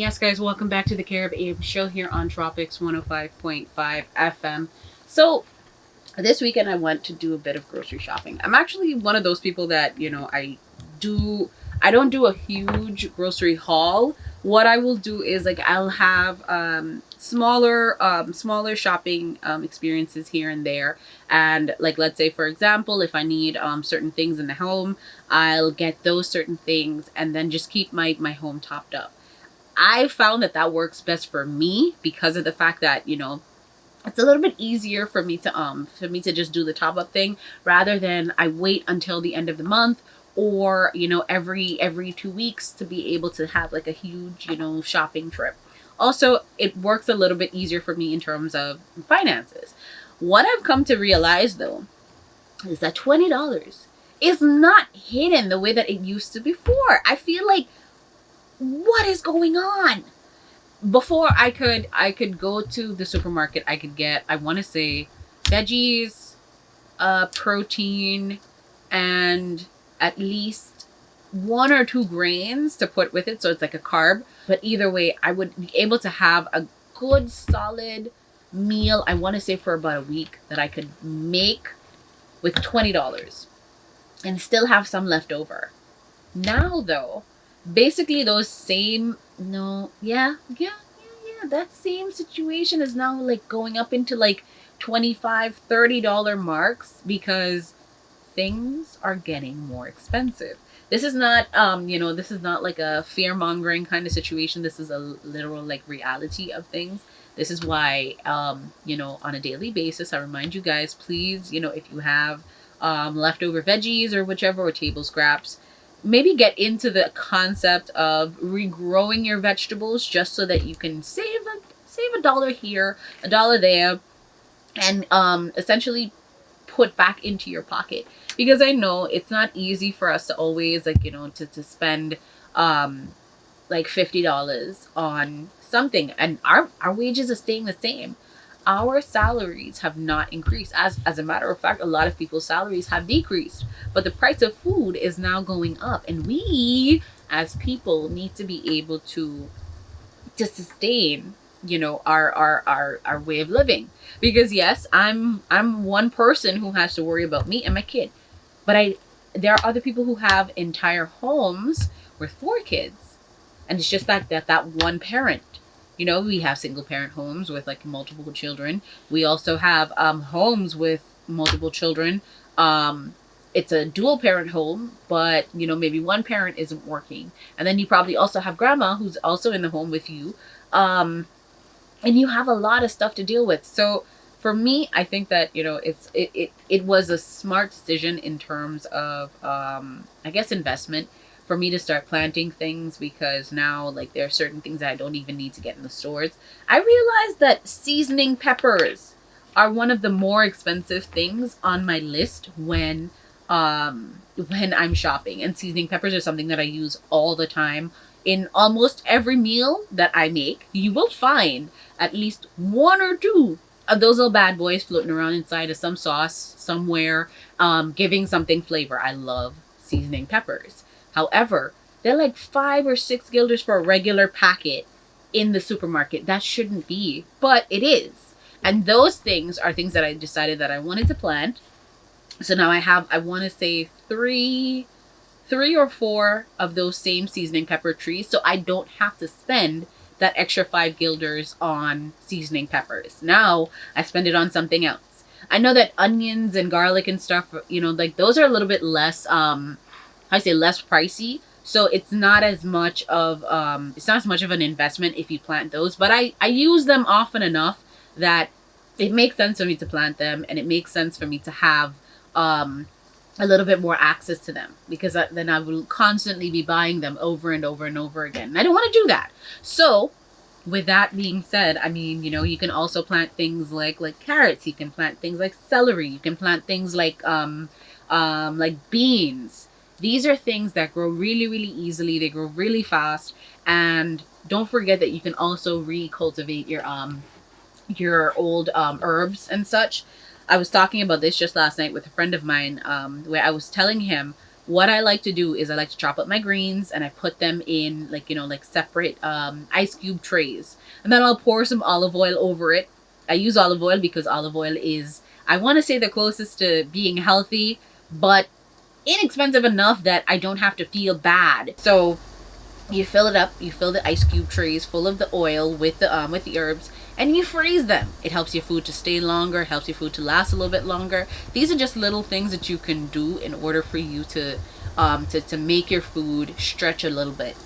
yes, guys, welcome back to the Carib Abe show here on Tropics 105.5 FM. So, this weekend I went to do a bit of grocery shopping. I'm actually one of those people that, do, I don't do a huge grocery haul. What I will do is like I'll have smaller shopping experiences here and there. And like, let's say, for example, if I need certain things in the home, I'll get those certain things and then just keep my home topped up. I found that that works best for me because of the fact that, it's a little bit easier for me to just do the top up thing rather than I wait until the end of the month or, every 2 weeks to be able to have like a huge, shopping trip. Also, it works a little bit easier for me in terms of finances. What I've come to realize though is that $20 is not hidden the way that it used to before. I feel like, what is going on? Before I could go to the supermarket, I could get, I want to say, veggies, protein, and at least one or two grains to put with it, so it's like a carb. But either way, I would be able to have a good solid meal, I want to say, for about a week that I could make with $20 and still have some left over. Now though, basically those same, no, yeah, that same situation is now like going up into like 25 $30 marks because things are getting more expensive. This is not this is not like a fear mongering kind of situation. This is a literal like reality of things. This is why on a daily basis I remind you guys, please, if you have leftover veggies or whichever, or table scraps, maybe get into the concept of regrowing your vegetables just so that you can save a dollar here, a dollar there, and essentially put back into your pocket. Because I know it's not easy for us to always to spend like $50 on something, and our wages are staying the same. Our salaries have not increased. As a matter of fact, a lot of people's salaries have decreased. But the price of food is now going up. And we as people need to be able to sustain, our way of living. Because yes, I'm one person who has to worry about me and my kid. But there are other people who have entire homes with 4 kids. And it's just that one parent. We have single parent homes with like multiple children. We also have homes with multiple children. It's a dual parent home, but maybe one parent isn't working. And then you probably also have grandma who's also in the home with you. And you have a lot of stuff to deal with. So for me, I think that, it was a smart decision in terms of, I guess, investment for me to start planting things, because now like there are certain things that I don't even need to get in the stores. I realized that seasoning peppers are one of the more expensive things on my list when I'm shopping, and seasoning peppers are something that I use all the time. In almost every meal that I make, you will find at least one or two of those little bad boys floating around inside of some sauce somewhere, giving something flavor. I love seasoning peppers. However, they're like 5 or 6 guilders for a regular packet in the supermarket. That shouldn't be, but it is. And those things are things that I decided that I wanted to plant. So now I want to say three or four of those same seasoning pepper trees. So I don't have to spend that extra 5 guilders on seasoning peppers. Now I spend it on something else. I know that onions and garlic and stuff, like those are a little bit less, less pricey. So it's not as much of an investment if you plant those. But I use them often enough that it makes sense for me to plant them, and it makes sense for me to have a little bit more access to them, because then I will constantly be buying them over and over and over again. And I don't want to do that. So with that being said, I mean, you can also plant things like carrots. You can plant things like celery. You can plant things like beans. These are things that grow really, really easily. They grow really fast. And don't forget that you can also recultivate your old herbs and such. I was talking about this just last night with a friend of mine, where I was telling him what I like to do is I like to chop up my greens and I put them in like, like separate ice cube trays. And then I'll pour some olive oil over it. I use olive oil because olive oil is, I want to say, the closest to being healthy, but inexpensive enough that I don't have to feel bad. So you fill it up, you fill the ice cube trays full of the oil with the herbs, and you freeze them. It helps your food to stay longer, it helps your food to last a little bit longer. These are just little things that you can do in order for you to make your food stretch a little bit.